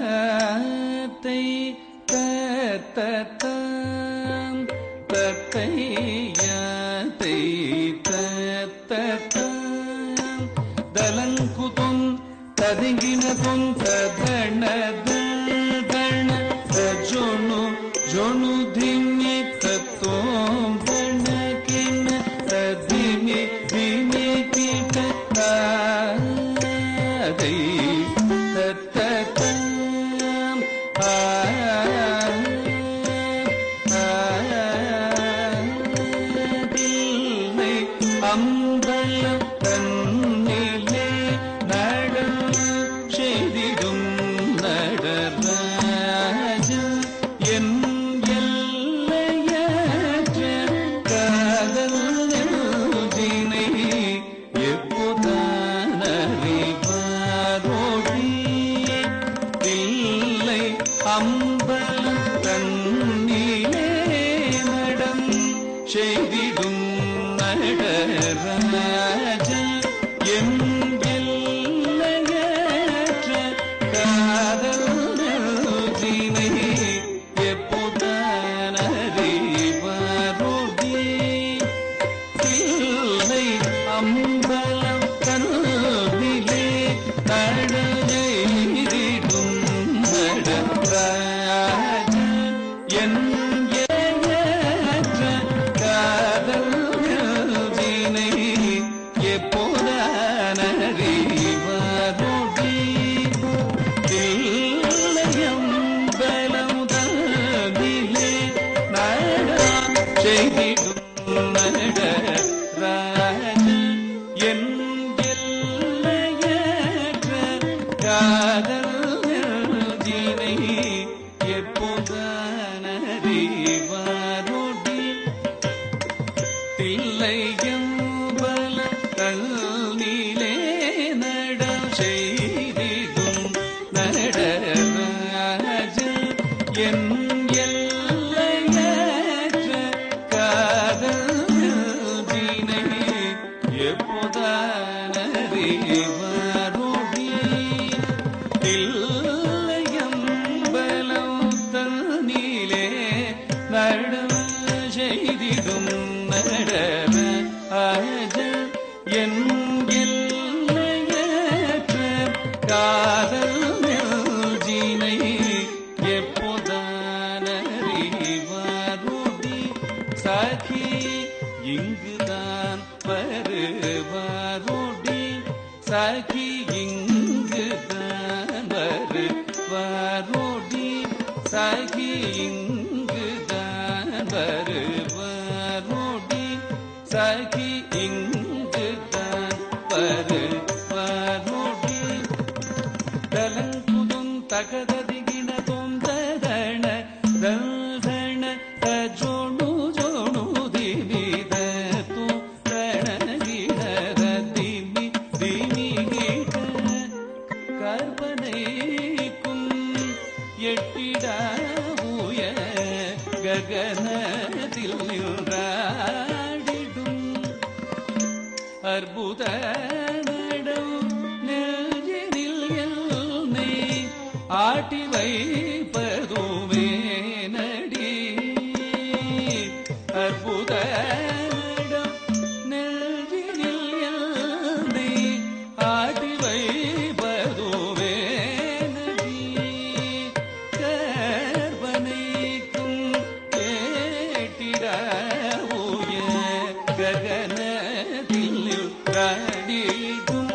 தத்தை தத்தம் தத்தையத்தை தத்தம் தலங்குதும் ததிங்கினதும் ததண தண தஜொணு ஜொணு திமி தத்தோம் தணகின ததிமி திமி கிட்ட தாதை தத்தம் தில்லை அம்பலம் தன்னிலே நடனம் செய்திடும் நடராஜன் என் எல்லையற்ற காதல் நெஞ்சினை எப்போதான் அறிவாரோடி தில்லை அம்பலம் தன்னிலே நடம் செய்திடும் நடராஜன் என் எல்லையற்ற காதல் நெஞ்சினை எப்போதான் அறிவாரோடி தில்லை அம்பலம் தன்னிலே நடனெய்திடும் நடராஜன் என் எல்லையற்ற காதல் நெஞ்சினை எப்போதான் அறிவாரோடி தில்லையம்பலம் தன்னிலே நடனம் செய்திடும் நடராஜன் என் எல்லையற்ற காதல் நெஞ்சினை எப்போதான் அறிவாரோடி தில்லையம்பலம் தன்னிலே நடம் செய்திடும் நடராஜன் என் எல்லையற்ற காதல் நெஞ்சினை எப்போதான் அறிவாரோடி தில்லையம்பலம் தன்னிலே நடம் செய்திடும் நடராஜன் என் எல்லையற்ற காதல் நெஞ்சினை எப்போதான் அறிவாரோடி சகி இங்குதான் வருவாரோடி சகி இங்குதான் வருவாரோடி சகி இங்குதான் வருவாரோடி சகி இங்குதான் வருவாரோடி தலங்குதும் தகததிகினதும் ததண ததண தஜொணு ஜொணு திமி தத்து தணகின திமி திமி கிட்ட கற்பனைக்கும் எட்டிடா உய ககனத்தில் நின்றாடிடும் அற்புத நடம் நெஞ்சினில் என்னை ஆட்டி வைப்பதுமே நடி அற்புத நடம் நெஞ்சினில் என்னை ஆட்டி வைப்பதுமே நடி கற்பனைக்கும் கேட்டிட உய ககனத்தில் நின்றாடிடும்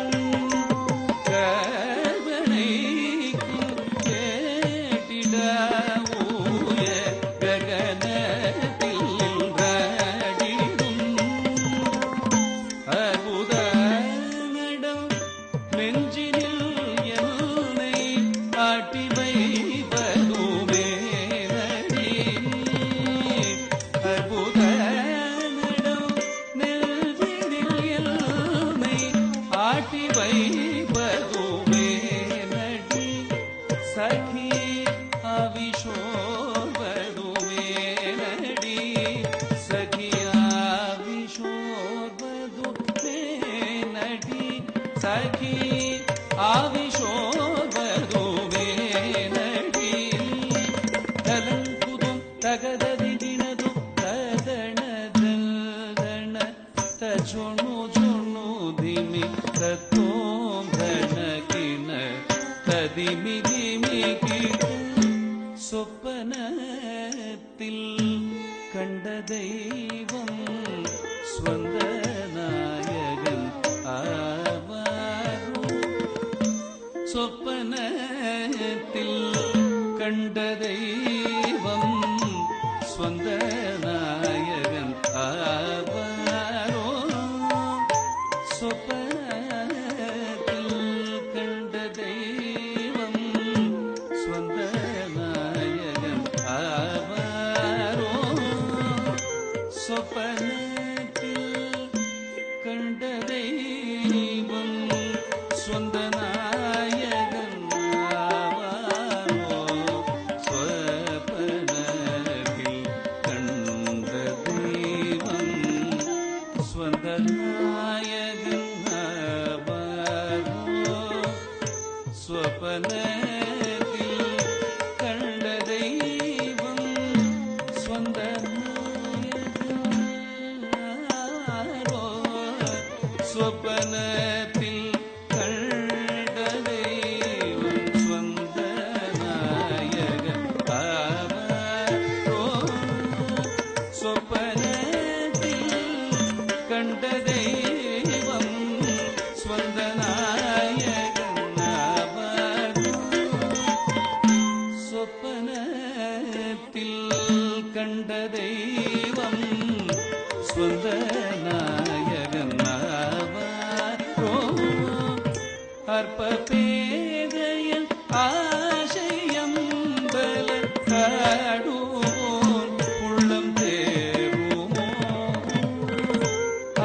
கற்பனைக்கும் கேட்டிட உய ககனத்தில் நின்றாடிடும் அற்புத நடம் நெஞ்சினில் என்னை ஆட்டி வைப்பதுமே நடி அற்புத நடம் நெஞ்சினில் என்னை ஆட்டி வைப்பதுமே நடி சகி அவிஷோர்வதுமே நடி சகி அவிஷோர்வதுமே நடி சகி ஆவிஷோர்வதுமே ಜೊಣು ಜೊಣು ದಿಮಿ ತತ್ತೋಂ ಧನಕಿನ തതിമി ദിമികി സ്വപ്നത്തിൽ കണ്ട ദൈവം സ്വന്ത നായകൻ ആവാരോ സ്വപ്നത്തിൽ കണ്ട ദൈവം സ്വന്ത നായകൻ ആവാരോ സ്വപ്നത്തിൽ കണ്ട ദൈവം സ്വന്ത നായകൻ ആവാരോ സ്വപ്നത്തിൽ കണ്ട ദൈവം സ്വന്ത നായകൻ ആവാരോ സ്വപ്നത്തിൽ കണ്ട ദൈവം സ്വന്ത നായകൻ ആവാരോ സ്വപ്നത്തിൽ കണ്ട ദൈവം സ്വന്ത നായകനാരോ സ്വപ്നത്തിൽ കണ്ട ദൈവം സ്വന്ത നായകൻ ആവാരോ സ്വപ്നത്തിൽ കണ്ട ദൈവം സ്വന്ത നായകൻ സ്വപ്നത്തിൽ കണ്ട ദൈവം സ്വന്ത നായകനാവാരോ അർപ്പപേദയൻ ആശയം ബലക്കാടുവോൻ ഉള്ളം തേറുമോ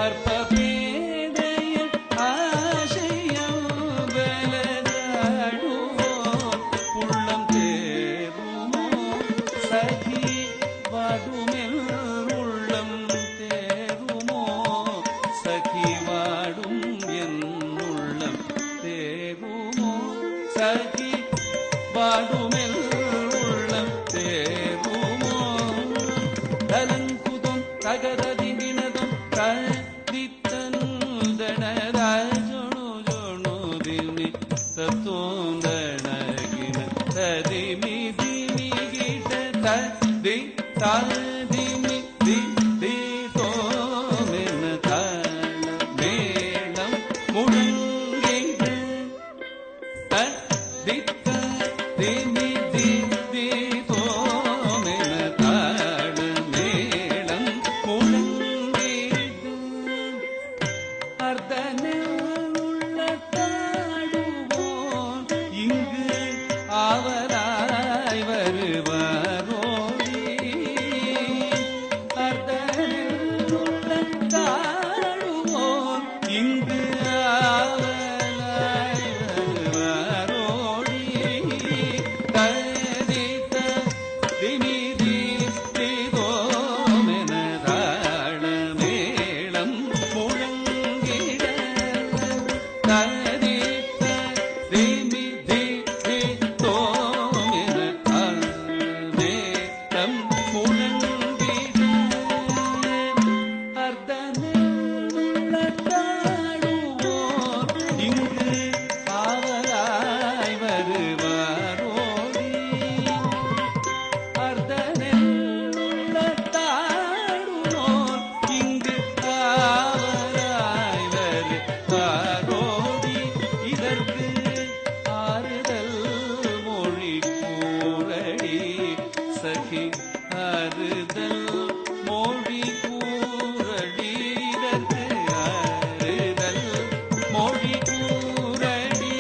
അർപ്പപേദയൻ ആശയം ബലക്കാടുവോൻ ഉള്ളം തേറുമോ സഖി വാടുമെൽ ഉള്ളം തേറുമോ സഖി വാടും എന്നുള്ളം തേറുമോ സഖി വാടുമെൽ ഉള്ളം തേറുമോ തലങ്കുതും തകരതിനതും കദിത്തനുദണരാജൊണു ജൊണു ദിമി തത്തോന്തണകിന തദിമി ദിമി ഗീത തദി താദിമി ദി ദി തോമെന താള മേളം മുഴങ്ങിട തദി താദിമി ദി ദി തോമെന താള മേളം മുഴങ്ങിട അർദ്ധനുള്ള താടുவோன் இங்கு ஆவலாய் வருவாரோடி அர்த்தமுள்ள தாடுவோன் இங்கு ஆவலாய் வருவாரோடி தரித்த திமிதி திதோமென தாள மேளம் முழங்கிட தரித்த திமிதி திதோமென மேளம் முழங்கிட அர்த்தமுள்ள தாடுவோன் இங்கு ஆவலாய் வருவாரோடி அர்த்தமுள்ள தாடுவோன் இங்கு ஆவலாய் வருவாரோடி இதற்கு ஆறுதல் மொழி கூறடி சகி ஆறுதல் மொழி கூறடி இதற்கு ஆறுதல் மொழி கூறடி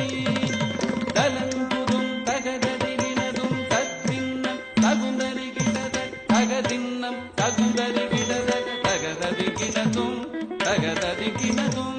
தலங்குதும் தகததினதும் தத்தின்னம் தகுந்தரிகிடத தகதின்னம் தகுந்தரிகிடத தகததிகினதும் தகததிகினதும்